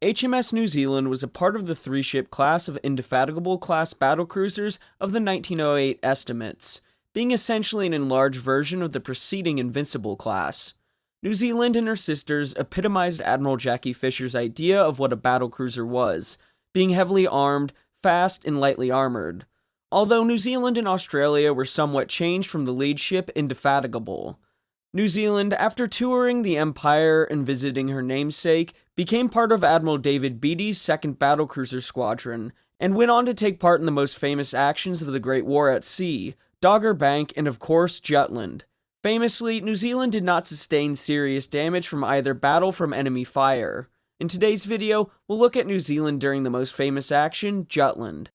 HMS New Zealand was a part of the three-ship class of Indefatigable-class battlecruisers of the 1908 estimates, being essentially an enlarged version of the preceding Invincible class. New Zealand and her sisters epitomized Admiral Jackie Fisher's idea of what a battlecruiser was, being heavily armed, fast, and lightly armored. Although New Zealand and Australia were somewhat changed from the lead ship Indefatigable. New Zealand, after touring the Empire and visiting her namesake, became part of Admiral David Beattie's 2nd Battlecruiser Squadron, and went on to take part in the most famous actions of the Great War at Sea, Dogger Bank, and of course, Jutland. Famously, New Zealand did not sustain serious damage from either battle from enemy fire. In today's video, we'll look at New Zealand during the most famous action, Jutland.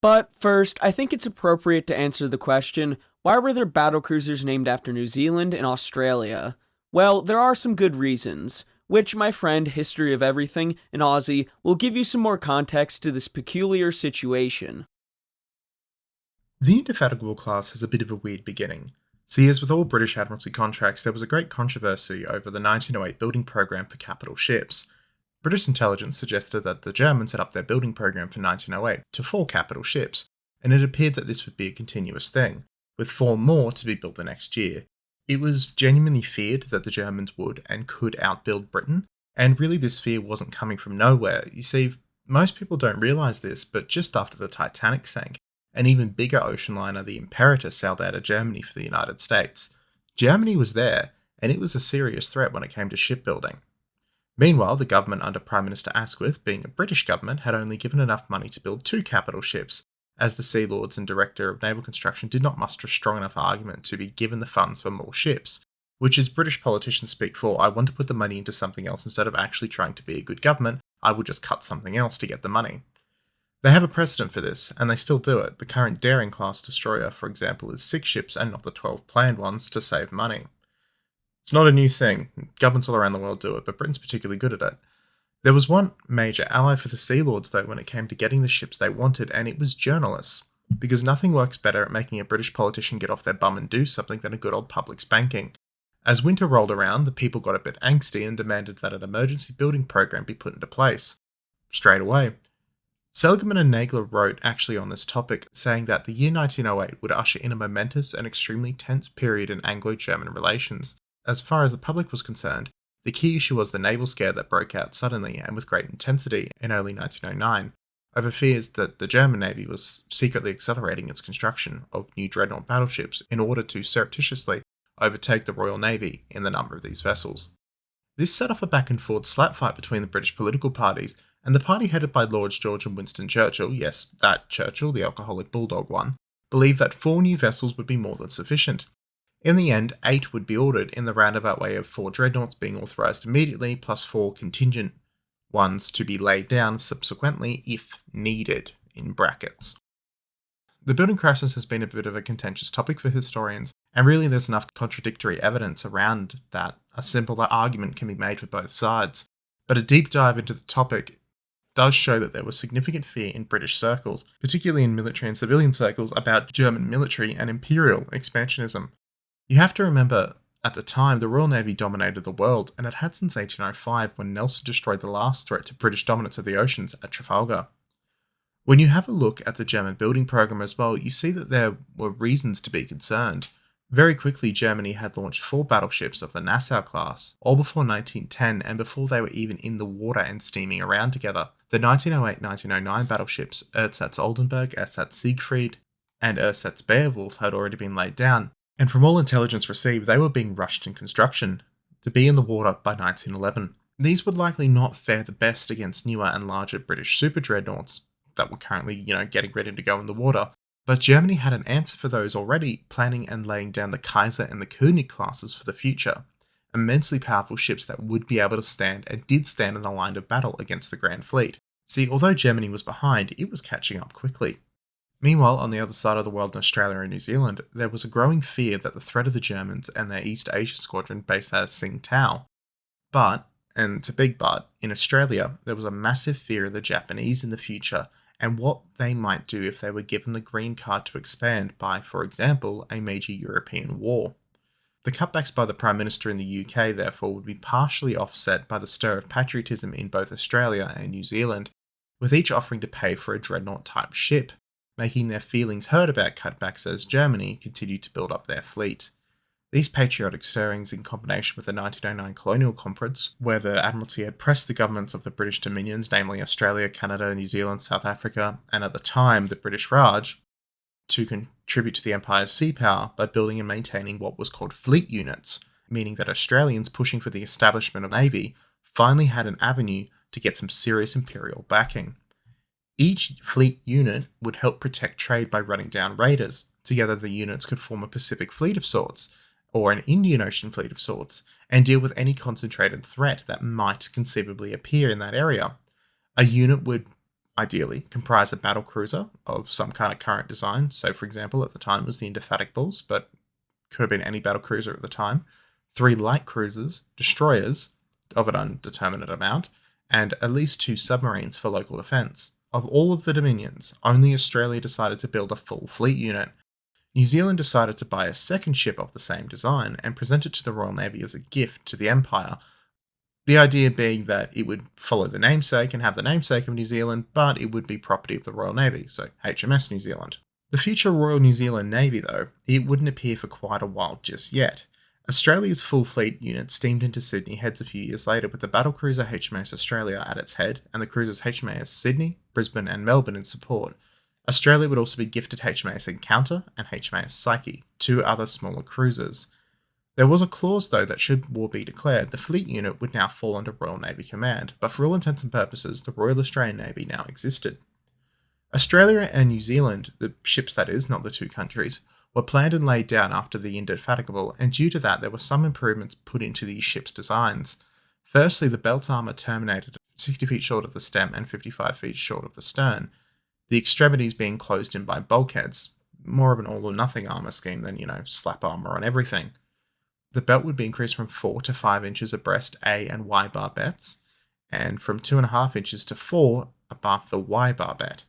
But first, I think it's appropriate to answer the question, why were there battlecruisers named after New Zealand and Australia? Well, there are some good reasons, which my friend History of Everything and Aussie will give you some more context to this peculiar situation. The Indefatigable class has a bit of a weird beginning. See, as with all British Admiralty contracts, there was a great controversy over the 1908 building program for capital ships. British intelligence suggested that the Germans set up their building program for 1908 to 4 capital ships, and it appeared that this would be a continuous thing, with 4 more to be built the next year. It was genuinely feared that the Germans would and could outbuild Britain, and really this fear wasn't coming from nowhere. You see, most people don't realise this, but just after the Titanic sank, an even bigger ocean liner, the Imperator, sailed out of Germany for the United States. Germany was there, and it was a serious threat when it came to shipbuilding. Meanwhile, the government under Prime Minister Asquith, being a British government, had only given enough money to build 2 capital ships, as the Sea Lords and Director of Naval Construction did not muster a strong enough argument to be given the funds for more ships, which as British politicians speak for, I want to put the money into something else instead of actually trying to be a good government, I will just cut something else to get the money. They have a precedent for this, and they still do it. The current Daring-class destroyer, for example, is 6 ships and not the 12 planned ones to save money. It's not a new thing. Governments all around the world do it, but Britain's particularly good at it. There was one major ally for the Sea Lords, though, when it came to getting the ships they wanted, and it was journalists. Because nothing works better at making a British politician get off their bum and do something than a good old public spanking. As winter rolled around, the people got a bit angsty and demanded that an emergency building program be put into place. Straight away. Seligman and Nagler wrote actually on this topic, saying that the year 1908 would usher in a momentous and extremely tense period in Anglo-German relations. As far as the public was concerned, the key issue was the naval scare that broke out suddenly and with great intensity in early 1909, over fears that the German Navy was secretly accelerating its construction of new dreadnought battleships in order to surreptitiously overtake the Royal Navy in the number of these vessels. This set off a back and forth slap fight between the British political parties, and the party headed by Lords George and Winston Churchill, yes, that Churchill, the alcoholic bulldog one, believed that 4 new vessels would be more than sufficient. In the end, 8 would be ordered in the roundabout way of 4 dreadnoughts being authorised immediately, plus 4 contingent ones to be laid down subsequently if needed, in brackets. The building crisis has been a bit of a contentious topic for historians, and really there's enough contradictory evidence around that a simple argument can be made for both sides. But a deep dive into the topic does show that there was significant fear in British circles, particularly in military and civilian circles, about German military and imperial expansionism. You have to remember, at the time, the Royal Navy dominated the world, and it had since 1805 when Nelson destroyed the last threat to British dominance of the oceans at Trafalgar. When you have a look at the German building program as well, you see that there were reasons to be concerned. Very quickly, Germany had launched 4 battleships of the Nassau class, all before 1910 and before they were even in the water and steaming around together. The 1908-1909 battleships, Ersatz Oldenburg, Ersatz Siegfried, and Ersatz Beowulf had already been laid down, and from all intelligence received, they were being rushed in construction to be in the water by 1911. These would likely not fare the best against newer and larger British super dreadnoughts that were currently, getting ready to go in the water. But Germany had an answer for those already, planning and laying down the Kaiser and the König classes for the future. Immensely powerful ships that would be able to stand and did stand in the line of battle against the Grand Fleet. See, although Germany was behind, it was catching up quickly. Meanwhile, on the other side of the world in Australia and New Zealand, there was a growing fear that the threat of the Germans and their East Asia squadron based out of Tsingtao. But, and it's a big but, in Australia, there was a massive fear of the Japanese in the future and what they might do if they were given the green card to expand by, for example, a major European war. The cutbacks by the Prime Minister in the UK, therefore, would be partially offset by the stir of patriotism in both Australia and New Zealand, with each offering to pay for a dreadnought-type ship, making their feelings heard about cutbacks as Germany continued to build up their fleet. These patriotic stirrings, in combination with the 1909 Colonial Conference, where the Admiralty had pressed the governments of the British Dominions, namely Australia, Canada, New Zealand, South Africa, and at the time the British Raj, to contribute to the Empire's sea power by building and maintaining what was called fleet units, meaning that Australians pushing for the establishment of a navy finally had an avenue to get some serious imperial backing. Each fleet unit would help protect trade by running down raiders. Together the units could form a Pacific fleet of sorts, or an Indian Ocean fleet of sorts, and deal with any concentrated threat that might conceivably appear in that area. A unit would ideally comprise a battle cruiser of some kind of current design, so for example at the time was the Indefatigables, but could have been any battle cruiser at the time, 3 light cruisers, destroyers of an undetermined amount, and at least 2 submarines for local defence. Of all of the dominions, only Australia decided to build a full fleet unit. New Zealand decided to buy a second ship of the same design and present it to the Royal Navy as a gift to the Empire. The idea being that it would follow the namesake and have the namesake of New Zealand, but it would be property of the Royal Navy, so HMS New Zealand. The future Royal New Zealand Navy, though, it wouldn't appear for quite a while just yet. Australia's full fleet unit steamed into Sydney heads a few years later with the battlecruiser HMS Australia at its head and the cruisers HMS Sydney, Brisbane and Melbourne in support. Australia would also be gifted HMS Encounter and HMS Psyche, 2 other smaller cruisers. There was a clause, though, that should war be declared, the fleet unit would now fall under Royal Navy command, but for all intents and purposes, the Royal Australian Navy now existed. Australia and New Zealand, the ships that is, not the 2 countries, were planned and laid down after the Indefatigable, and due to that there were some improvements put into these ships' designs. Firstly, the belt armour terminated 60 feet short of the stem and 55 feet short of the stern, the extremities being closed in by bulkheads, more of an all-or-nothing armour scheme than, slap armour on everything. The belt would be increased from 4 to 5 inches abreast A and Y barbettes, and from 2.5 inches to 4 above the Y barbette.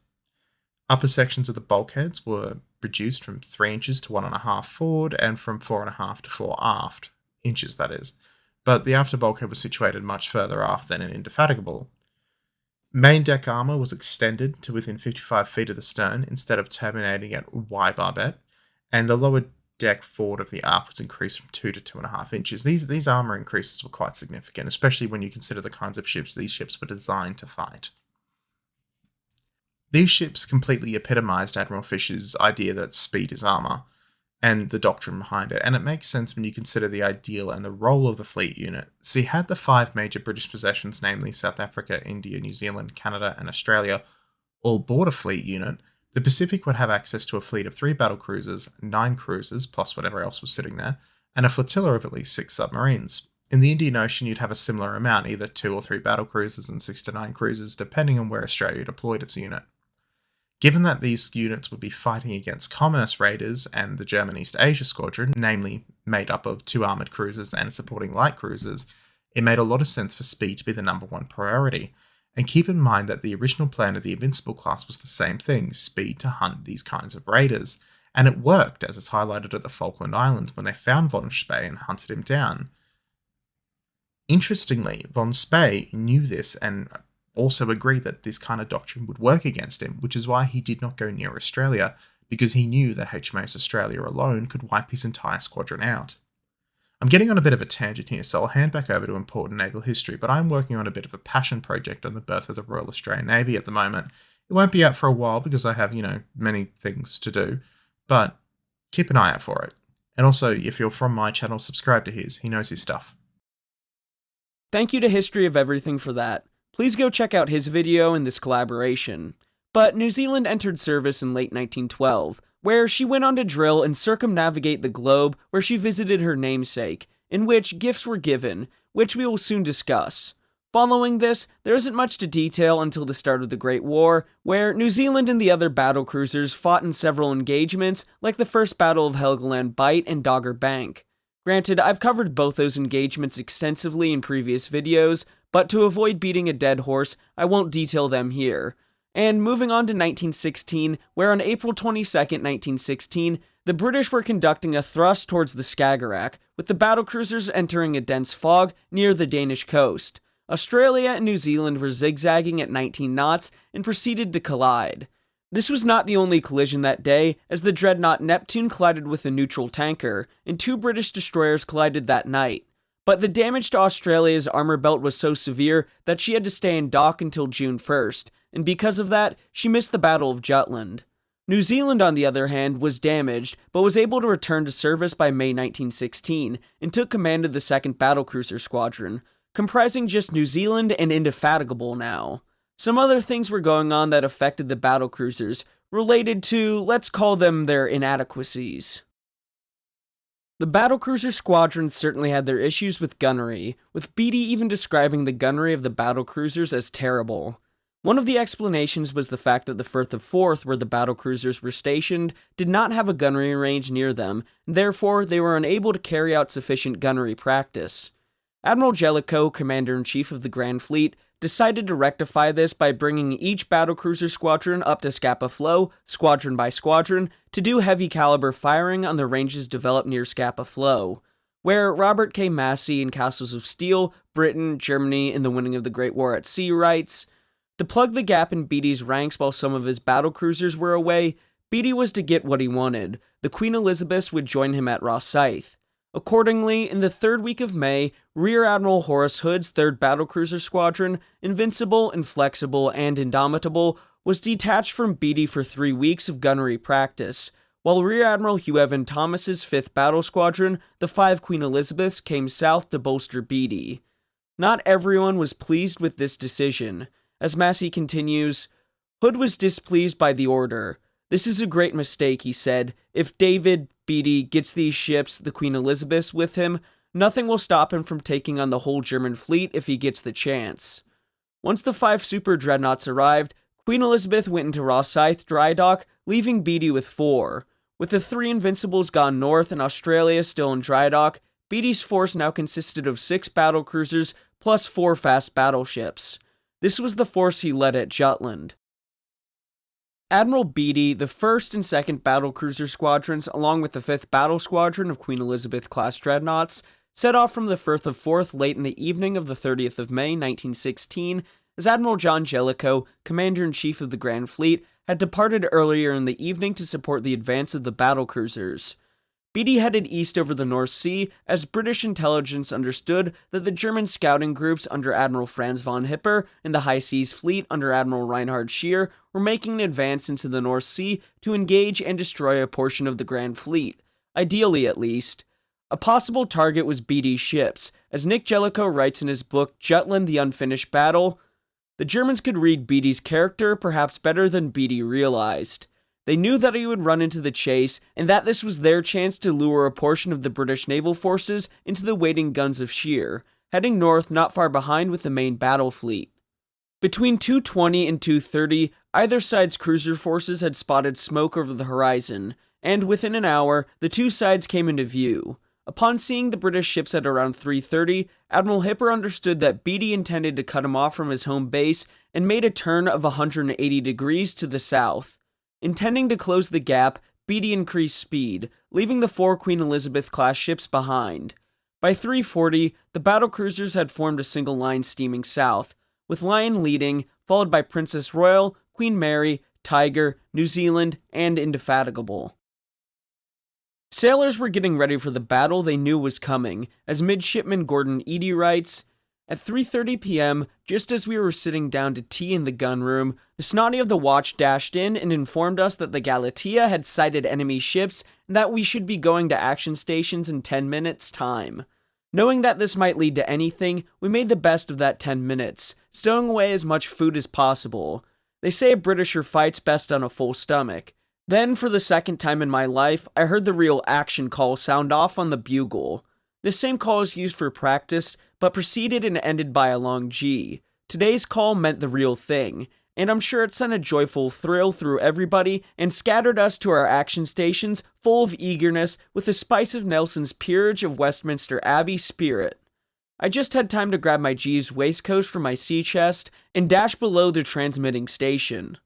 Upper sections of the bulkheads were reduced from 3 inches to 1.5 forward, and from 4.5 to 4 aft, inches that is, but the after bulkhead was situated much further aft than an Indefatigable. Main deck armour was extended to within 55 feet of the stern instead of terminating at Y barbette, and the lower deck forward of the aft was increased from 2 to 2.5 inches. These armour increases were quite significant, especially when you consider the kinds of ships these ships were designed to fight. These ships completely epitomised Admiral Fisher's idea that speed is armour, and the doctrine behind it, and it makes sense when you consider the ideal and the role of the fleet unit. See, had the 5 major British possessions, namely South Africa, India, New Zealand, Canada and Australia, all bought a fleet unit, the Pacific would have access to a fleet of 3 battlecruisers, 9 cruisers, plus whatever else was sitting there, and a flotilla of at least 6 submarines. In the Indian Ocean, you'd have a similar amount, either 2 or 3 battlecruisers and 6 to 9 cruisers, depending on where Australia deployed its unit. Given that these units would be fighting against commerce raiders and the German East Asia Squadron, namely made up of 2 armoured cruisers and supporting light cruisers, it made a lot of sense for speed to be the number 1 priority. And keep in mind that the original plan of the Invincible-class was the same thing, speed to hunt these kinds of raiders. And it worked, as is highlighted at the Falkland Islands when they found von Spee and hunted him down. Interestingly, von Spee knew this and also agreed that this kind of doctrine would work against him, which is why he did not go near Australia, because he knew that HMS Australia alone could wipe his entire squadron out. I'm getting on a bit of a tangent here, so I'll hand back over to important naval history, but I'm working on a bit of a passion project on the birth of the Royal Australian Navy at the moment. It won't be out for a while because I have, many things to do, but keep an eye out for it. And also, if you're from my channel, subscribe to his. He knows his stuff. Thank you to History of Everything for that. Please go check out his video in this collaboration. But New Zealand entered service in late 1912, where she went on to drill and circumnavigate the globe where she visited her namesake, in which gifts were given, which we will soon discuss. Following this, there isn't much to detail until the start of the Great War, where New Zealand and the other battlecruisers fought in several engagements, like the First Battle of Helgoland Bight and Dogger Bank. Granted, I've covered both those engagements extensively in previous videos, but to avoid beating a dead horse, I won't detail them here. And moving on to 1916, where on April 22, 1916, The British were conducting a thrust towards the Skagerrak, with the battlecruisers entering a dense fog near the Danish coast. Australia and New Zealand were zigzagging at 19 knots and proceeded to collide. This was not the only collision that day, as the dreadnought Neptune collided with a neutral tanker, and 2 British destroyers collided that night. But the damage to Australia's armor belt was so severe that she had to stay in dock until June 1st, and because of that, she missed the Battle of Jutland. New Zealand, on the other hand, was damaged, but was able to return to service by May 1916, and took command of the 2nd Battlecruiser Squadron, comprising just New Zealand and Indefatigable now. Some other things were going on that affected the battlecruisers, related to, let's call them, their inadequacies. The battlecruiser squadrons certainly had their issues with gunnery, with Beatty even describing the gunnery of the battlecruisers as terrible. One of the explanations was the fact that the Firth of Forth, where the battlecruisers were stationed, did not have a gunnery range near them, and therefore they were unable to carry out sufficient gunnery practice. Admiral Jellicoe, Commander-in-Chief of the Grand Fleet, decided to rectify this by bringing each battlecruiser squadron up to Scapa Flow, squadron by squadron, to do heavy caliber firing on the ranges developed near Scapa Flow, where Robert K. Massey in Castles of Steel, Britain, Germany, in the winning of the Great War at Sea writes, "To plug the gap in Beatty's ranks while some of his battlecruisers were away, Beatty was to get what he wanted. The Queen Elizabeth would join him at Rosyth. Accordingly, in the 3rd week of May, Rear Admiral Horace Hood's 3rd Battlecruiser Squadron, Invincible, Inflexible, and Indomitable, was detached from Beatty for 3 weeks of gunnery practice, while Rear Admiral Hugh Evan Thomas's 5th Battle Squadron, the 5 Queen Elizabeths, came south to bolster Beatty. Not everyone was pleased with this decision. As Massey continues, Hood was displeased by the order. "This is a great mistake," he said. "If David Beatty gets these ships, the Queen Elizabeths, with him, nothing will stop him from taking on the whole German fleet if he gets the chance." Once the 5 super dreadnoughts arrived, Queen Elizabeth went into Rosyth dry dock, leaving Beatty with 4. With the 3 Invincibles gone north and Australia still in dry dock, Beatty's force now consisted of 6 battlecruisers plus 4 fast battleships. This was the force he led at Jutland. Admiral Beatty, the 1st and 2nd Battlecruiser Squadrons, along with the 5th Battle Squadron of Queen Elizabeth-class dreadnoughts, set off from the Firth of Forth late in the evening of the 30th of May, 1916, as Admiral John Jellicoe, Commander-in-Chief of the Grand Fleet, had departed earlier in the evening to support the advance of the battlecruisers. Beatty headed east over the North Sea, as British intelligence understood that the German scouting groups under Admiral Franz von Hipper and the High Seas Fleet under Admiral Reinhard Scheer were making an advance into the North Sea to engage and destroy a portion of the Grand Fleet, ideally at least. A possible target was Beatty's ships, as Nick Jellicoe writes in his book Jutland: The Unfinished Battle. The Germans could read Beatty's character perhaps better than Beatty realized. They knew that he would run into the chase, and that this was their chance to lure a portion of the British naval forces into the waiting guns of Scheer, heading north not far behind with the main battle fleet. Between 2:20 and 2:30, either side's cruiser forces had spotted smoke over the horizon, and within an hour, the 2 sides came into view. Upon seeing the British ships at around 3:30, Admiral Hipper understood that Beatty intended to cut him off from his home base and made a turn of 180 degrees to the south. Intending to close the gap, Beatty increased speed, leaving the 4 Queen Elizabeth-class ships behind. By 3:40, the battlecruisers had formed a single line steaming south, with Lion leading, followed by Princess Royal, Queen Mary, Tiger, New Zealand, and Indefatigable. Sailors were getting ready for the battle they knew was coming, as Midshipman Gordon Eady writes, "At 3:30 p.m., just as we were sitting down to tea in the gun room, the snotty of the watch dashed in and informed us that the Galatea had sighted enemy ships and that we should be going to action stations in 10 minutes' time. Knowing that this might lead to anything, we made the best of that 10 minutes, stowing away as much food as possible. They say a Britisher fights best on a full stomach. Then, for the second time in my life, I heard the real action call sound off on the bugle. This same call is used for practice, but preceded and ended by a long G. Today's call meant the real thing, and I'm sure it sent a joyful thrill through everybody and scattered us to our action stations full of eagerness with the spice of Nelson's Peerage of Westminster Abbey spirit. I just had time to grab my Jeeves waistcoat from my sea chest and dash below the transmitting station.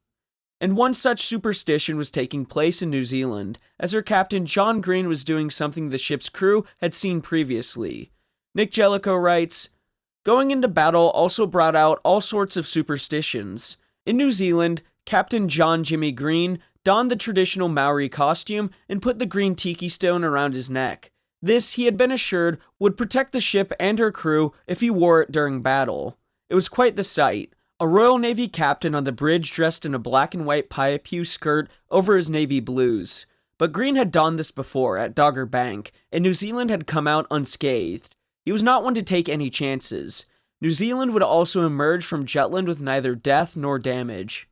And one such superstition was taking place in New Zealand, as her captain John Green was doing something the ship's crew had seen previously. Nick Jellicoe writes, "Going into battle also brought out all sorts of superstitions. In New Zealand, Captain John Jimmy Green donned the traditional Maori costume and put the green tiki stone around his neck. This, he had been assured, would protect the ship and her crew if he wore it during battle. It was quite the sight. A Royal Navy captain on the bridge dressed in a black and white piu-piu skirt over his navy blues. But Green had donned this before, at Dogger Bank, and New Zealand had come out unscathed. He was not one to take any chances. New Zealand would also emerge from Jutland with neither death nor damage."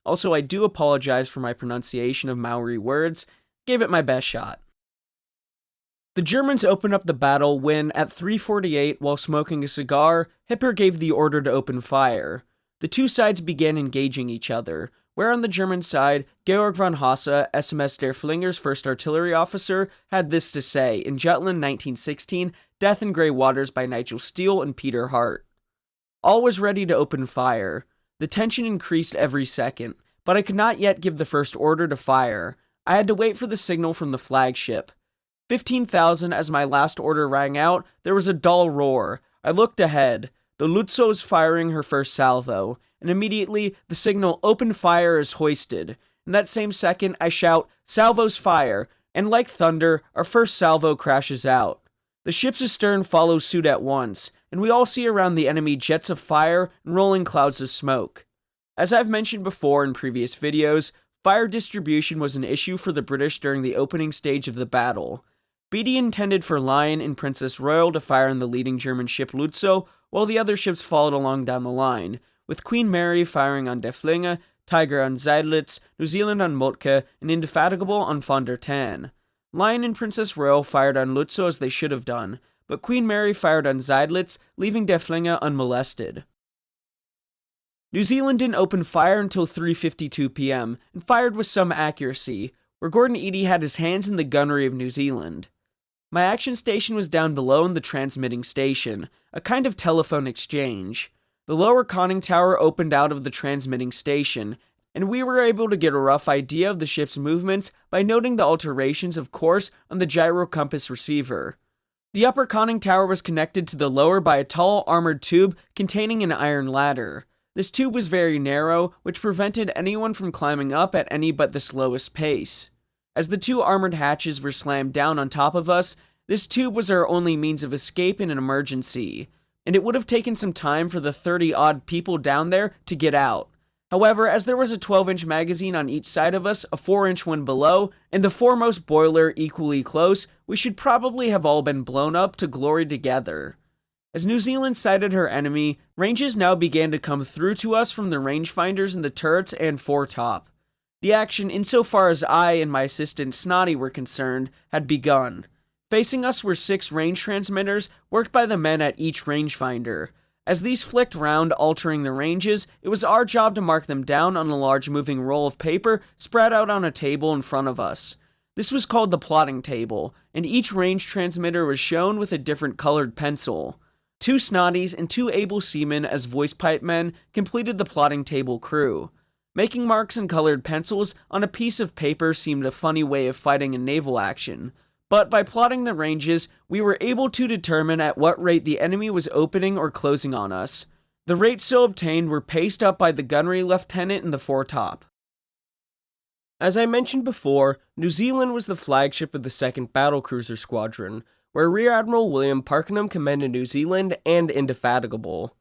Also, I do apologize for my pronunciation of Maori words. Gave it my best shot. The Germans opened up the battle when, at 3:48, while smoking a cigar, Hipper gave the order to open fire. The two sides began engaging each other, where on the German side, Georg von Hasse, SMS Der Flinger's first artillery officer, had this to say in Jutland 1916, Death in Grey Waters by Nigel Steele and Peter Hart. "All was ready to open fire. The tension increased every second, but I could not yet give the first order to fire. I had to wait for the signal from the flagship. 15,000 as my last order rang out, there was a dull roar. I looked ahead. The Lutzow was firing her first salvo, and immediately the signal 'Open fire' is hoisted. In that same second, I shout, 'Salvos fire!' and like thunder, our first salvo crashes out. The ships astern follow suit at once, and we all see around the enemy jets of fire and rolling clouds of smoke. As I've mentioned before in previous videos, fire distribution was an issue for the British during the opening stage of the battle. Beatty intended for Lion and Princess Royal to fire on the leading German ship Lutzow, while the other ships followed along down the line, with Queen Mary firing on Der Flinge, Tiger on Seydlitz, New Zealand on Moltke, and Indefatigable on Von der Tann. Lion and Princess Royal fired on Lutzow as they should have done, but Queen Mary fired on Seydlitz, leaving Der Flinge unmolested. New Zealand didn't open fire until 3:52 p.m., and fired with some accuracy, where Gordon Eadie had his hands in the gunnery of New Zealand. My action station was down below in the transmitting station, a kind of telephone exchange. The lower conning tower opened out of the transmitting station, and we were able to get a rough idea of the ship's movements by noting the alterations of course on the gyro compass receiver. The upper conning tower was connected to the lower by a tall armored tube containing an iron ladder. This tube was very narrow, which prevented anyone from climbing up at any but the slowest pace. As the two armored hatches were slammed down on top of us, this tube was our only means of escape in an emergency, and it would have taken some time for the 30-odd people down there to get out. However, as there was a 12-inch magazine on each side of us, a 4-inch one below, and the foremost boiler equally close, we should probably have all been blown up to glory together. As New Zealand sighted her enemy, ranges now began to come through to us from the rangefinders in the turrets and foretop. The action, insofar as I and my assistant Snotty were concerned, had begun. Facing us were 6 range transmitters worked by the men at each rangefinder. As these flicked round, altering the ranges, it was our job to mark them down on a large moving roll of paper spread out on a table in front of us. This was called the plotting table, and each range transmitter was shown with a different colored pencil. 2 snotties and 2 able seamen as voice pipe men completed the plotting table crew. Making marks in colored pencils on a piece of paper seemed a funny way of fighting a naval action, but by plotting the ranges, we were able to determine at what rate the enemy was opening or closing on us. The rates so obtained were paced up by the gunnery lieutenant in the foretop. As I mentioned before, New Zealand was the flagship of the 2nd Battlecruiser Squadron, where Rear Admiral William Parkenham commanded New Zealand and Indefatigable,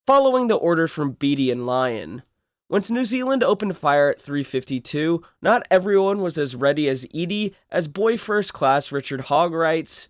following the orders from Beatty and Lion. Once New Zealand opened fire at 3:52, not everyone was as ready as Eadie, as Boy First Class Richard Hogg writes,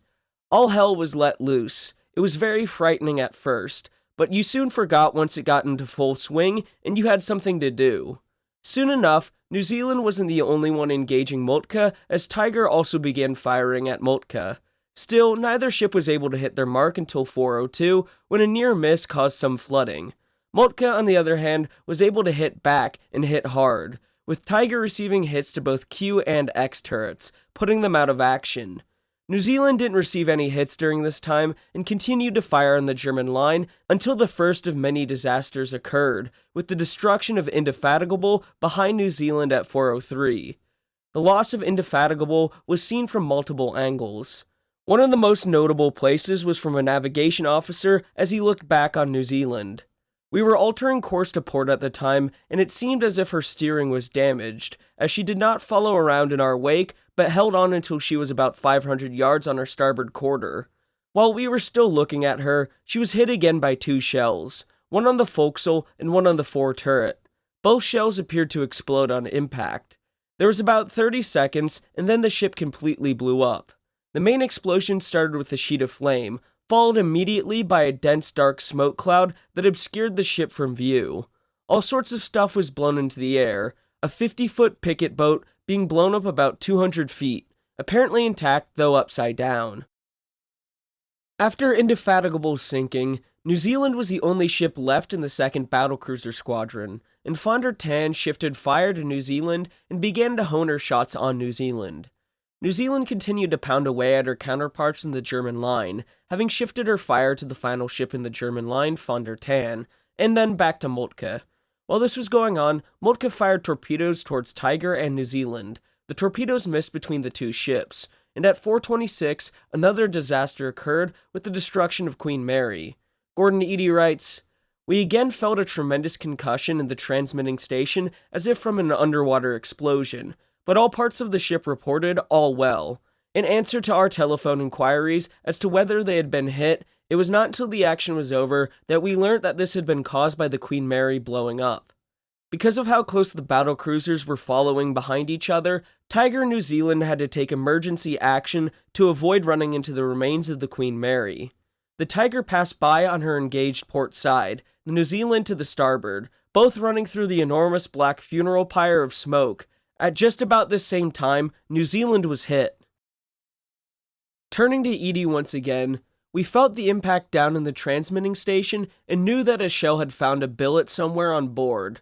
"All hell was let loose. It was very frightening at first, but you soon forgot once it got into full swing, and you had something to do." Soon enough, New Zealand wasn't the only one engaging Moltke, as Tiger also began firing at Moltke. Still, neither ship was able to hit their mark until 4:02, when a near miss caused some flooding. Moltke, on the other hand, was able to hit back and hit hard, with Tiger receiving hits to both Q and X turrets, putting them out of action. New Zealand didn't receive any hits during this time and continued to fire on the German line until the first of many disasters occurred, with the destruction of Indefatigable behind New Zealand at 403. The loss of Indefatigable was seen from multiple angles. One of the most notable places was from a navigation officer as he looked back on New Zealand. We were altering course to port at the time, and it seemed as if her steering was damaged, as she did not follow around in our wake, but held on until she was about 500 yards on our starboard quarter. While we were still looking at her, she was hit again by 2 shells, one on the forecastle and one on the fore turret. Both shells appeared to explode on impact. There was about 30 seconds, and then the ship completely blew up. The main explosion started with a sheet of flame, followed immediately by a dense dark smoke cloud that obscured the ship from view. All sorts of stuff was blown into the air, a 50-foot picket boat being blown up about 200 feet, apparently intact though upside down. After Indefatigable's sinking, New Zealand was the only ship left in the 2nd Battlecruiser Squadron, and von der Tann shifted fire to New Zealand and began to hone her shots on New Zealand. New Zealand continued to pound away at her counterparts in the German line, having shifted her fire to the final ship in the German line, von der Tann, and then back to Moltke. While this was going on, Moltke fired torpedoes towards Tiger and New Zealand. The torpedoes missed between the 2 ships, and at 4:26, another disaster occurred with the destruction of Queen Mary. Gordon Eady writes, "We again felt a tremendous concussion in the transmitting station as if from an underwater explosion, but all parts of the ship reported all well. In answer to our telephone inquiries as to whether they had been hit, it was not until the action was over that we learnt that this had been caused by the Queen Mary blowing up. Because of how close the battlecruisers were following behind each other, Tiger and New Zealand had to take emergency action to avoid running into the remains of the Queen Mary. The Tiger passed by on her engaged port side, the New Zealand to the starboard, both running through the enormous black funeral pyre of smoke. At just about this same time, New Zealand was hit." Turning to Eady once again, "We felt the impact down in the transmitting station and knew that a shell had found a billet somewhere on board.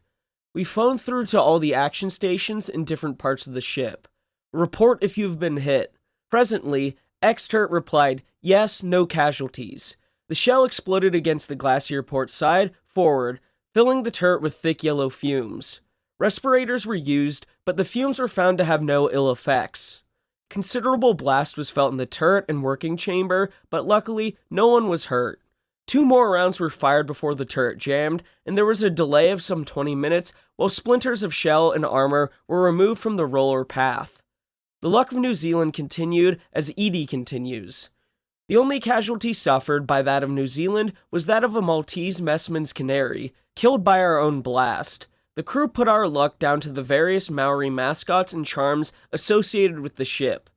We phoned through to all the action stations in different parts of the ship. Report if you've been hit. Presently, X-Turret replied, yes, no casualties. The shell exploded against the glacier port side, forward, filling the turret with thick yellow fumes. Respirators were used, but the fumes were found to have no ill effects. Considerable blast was felt in the turret and working chamber, but luckily, no one was hurt. 2 more rounds were fired before the turret jammed, and there was a delay of some 20 minutes while splinters of shell and armor were removed from the roller path. The luck of New Zealand continued as Eady continues. The only casualty suffered by that of New Zealand was that of a Maltese messman's canary, killed by our own blast. The crew put our luck down to the various Maori mascots and charms associated with the ship.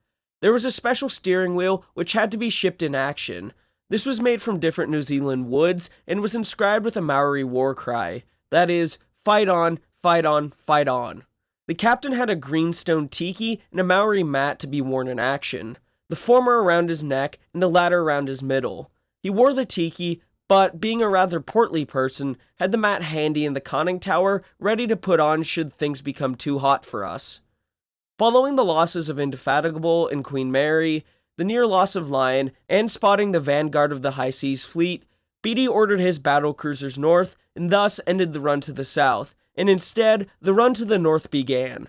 There was a special steering wheel which had to be shipped in action. This was made from different New Zealand woods and was inscribed with a Maori war cry. That is, fight on, fight on, fight on. The captain had a greenstone tiki and a Maori mat to be worn in action, the former around his neck and the latter around his middle. He wore the tiki, but, being a rather portly person, had the mat handy in the conning tower, ready to put on should things become too hot for us. Following the losses of Indefatigable and Queen Mary, the near loss of Lion, and spotting the vanguard of the High Seas Fleet, Beatty ordered his battlecruisers north, and thus ended the run to the south, and instead, the run to the north began.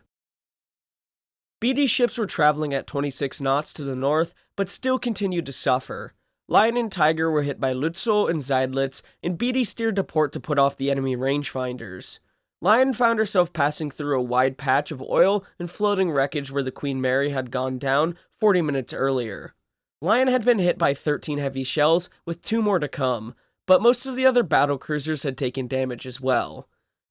Beatty's ships were traveling at 26 knots to the north, but still continued to suffer. Lion and Tiger were hit by Lutzel and Seydlitz, and Beatty steered to port to put off the enemy rangefinders. Lion found herself passing through a wide patch of oil and floating wreckage where the Queen Mary had gone down 40 minutes earlier. Lion had been hit by 13 heavy shells, with 2 more to come, but most of the other battlecruisers had taken damage as well.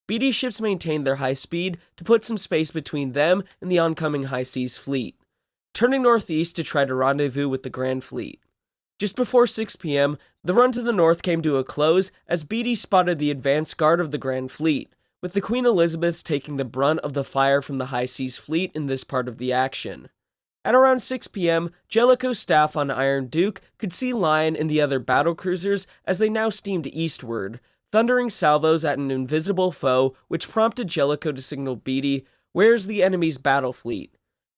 Beatty's ships maintained their high speed to put some space between them and the oncoming High Seas Fleet, turning northeast to try to rendezvous with the Grand Fleet. Just before 6 p.m., the run to the north came to a close as Beatty spotted the advance guard of the Grand Fleet, with the Queen Elizabeths taking the brunt of the fire from the High Seas Fleet in this part of the action. At around 6 p.m., Jellicoe's staff on Iron Duke could see Lion and the other battlecruisers as they now steamed eastward, thundering salvos at an invisible foe, which prompted Jellicoe to signal Beatty, "Where's the enemy's battle fleet?"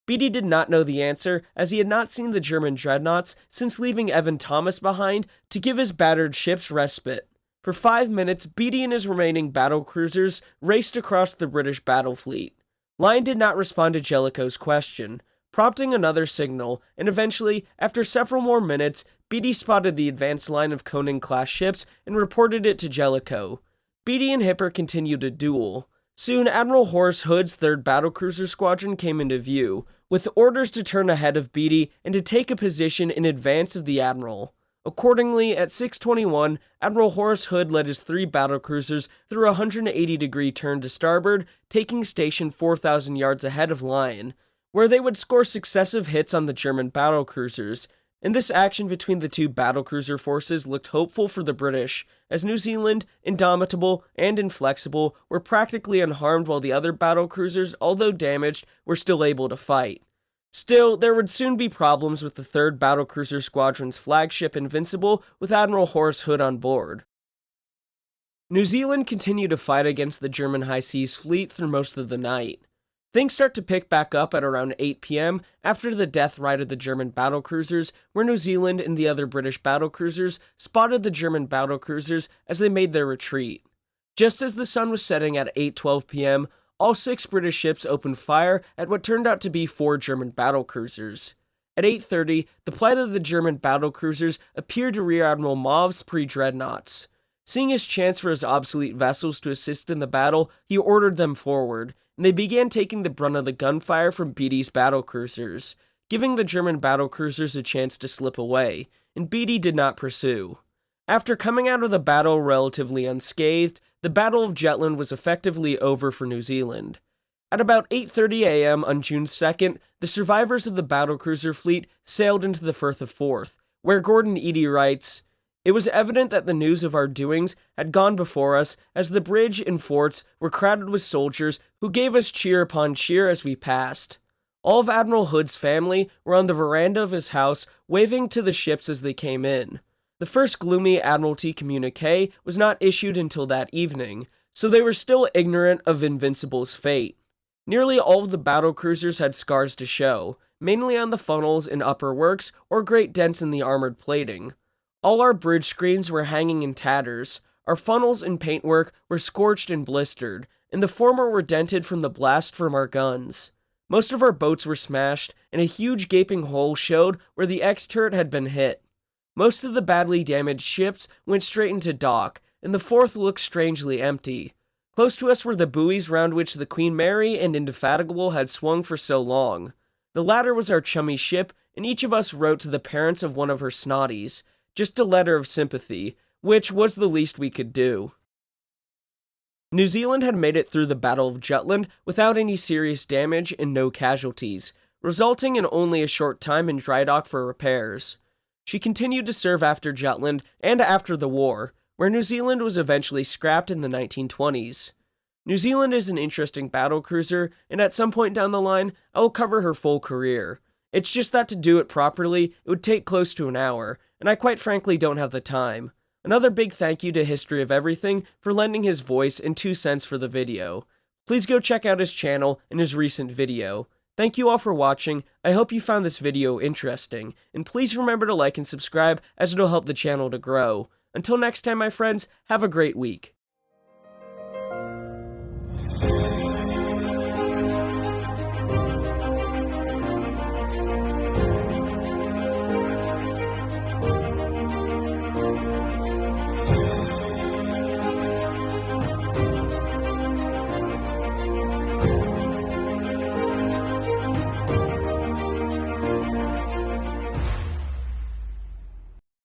Beatty did not know the answer, as he had not seen the German dreadnoughts since leaving Evan Thomas behind to give his battered ships respite. For 5 minutes, Beatty and his remaining battlecruisers raced across the British battle fleet. Lyon did not respond to Jellicoe's question, prompting another signal, and eventually, after several more minutes, Beatty spotted the advanced line of Conan-class ships and reported it to Jellicoe. Beatty and Hipper continued a duel. Soon, Admiral Horace Hood's 3rd Battlecruiser Squadron came into view, with orders to turn ahead of Beatty and to take a position in advance of the Admiral. Accordingly, at 6:21, Admiral Horace Hood led his 3 battlecruisers through a 180-degree turn to starboard, taking station 4,000 yards ahead of Lyon, where they would score successive hits on the German battlecruisers. And this action between the 2 battlecruiser forces looked hopeful for the British, as New Zealand, Indomitable, and Inflexible were practically unharmed while the other battlecruisers, although damaged, were still able to fight. Still, there would soon be problems with the 3rd Battlecruiser Squadron's flagship Invincible with Admiral Horace Hood on board. New Zealand continued to fight against the German High Seas Fleet through most of the night. Things start to pick back up at around 8 p.m. after the death ride of the German battlecruisers, where New Zealand and the other British battlecruisers spotted the German battlecruisers as they made their retreat. Just as the sun was setting at 8:12 p.m., all 6 British ships opened fire at what turned out to be 4 German battlecruisers. At 8:30, the plight of the German battlecruisers appeared to Rear Admiral Mauve's pre-dreadnoughts. Seeing his chance for his obsolete vessels to assist in the battle, he ordered them forward, and they began taking the brunt of the gunfire from Beatty's battlecruisers, giving the German battlecruisers a chance to slip away, and Beatty did not pursue. After coming out of the battle relatively unscathed, the Battle of Jutland was effectively over for New Zealand. At about 8:30 a.m. on June 2nd, the survivors of the battlecruiser fleet sailed into the Firth of Forth, where Gordon Eady writes, "It was evident that the news of our doings had gone before us, as the bridge and forts were crowded with soldiers who gave us cheer upon cheer as we passed. All of Admiral Hood's family were on the veranda of his house, waving to the ships as they came in. The first gloomy Admiralty communique was not issued until that evening, so they were still ignorant of Invincible's fate. Nearly all of the battlecruisers had scars to show, mainly on the funnels and upper works or great dents in the armored plating. All our bridge screens were hanging in tatters, our funnels and paintwork were scorched and blistered, and the former were dented from the blast from our guns. Most of our boats were smashed, and a huge gaping hole showed where the X-turret had been hit. Most of the badly damaged ships went straight into dock, and the Forth looked strangely empty. Close to us were the buoys round which the Queen Mary and Indefatigable had swung for so long. The latter was our chummy ship, and each of us wrote to the parents of one of her snotties, just a letter of sympathy, which was the least we could do." New Zealand had made it through the Battle of Jutland without any serious damage and no casualties, resulting in only a short time in dry dock for repairs. She continued to serve after Jutland and after the war, where New Zealand was eventually scrapped in the 1920s. New Zealand is an interesting battlecruiser, and at some point down the line, I will cover her full career. It's just that to do it properly, it would take close to an hour, and I quite frankly don't have the time. Another big thank you to History of Everything for lending his voice and 2 cents for the video. Please go check out his channel and his recent video. Thank you all for watching. I hope you found this video interesting, and please remember to like and subscribe as it'll help the channel to grow. Until next time, my friends, have a great week.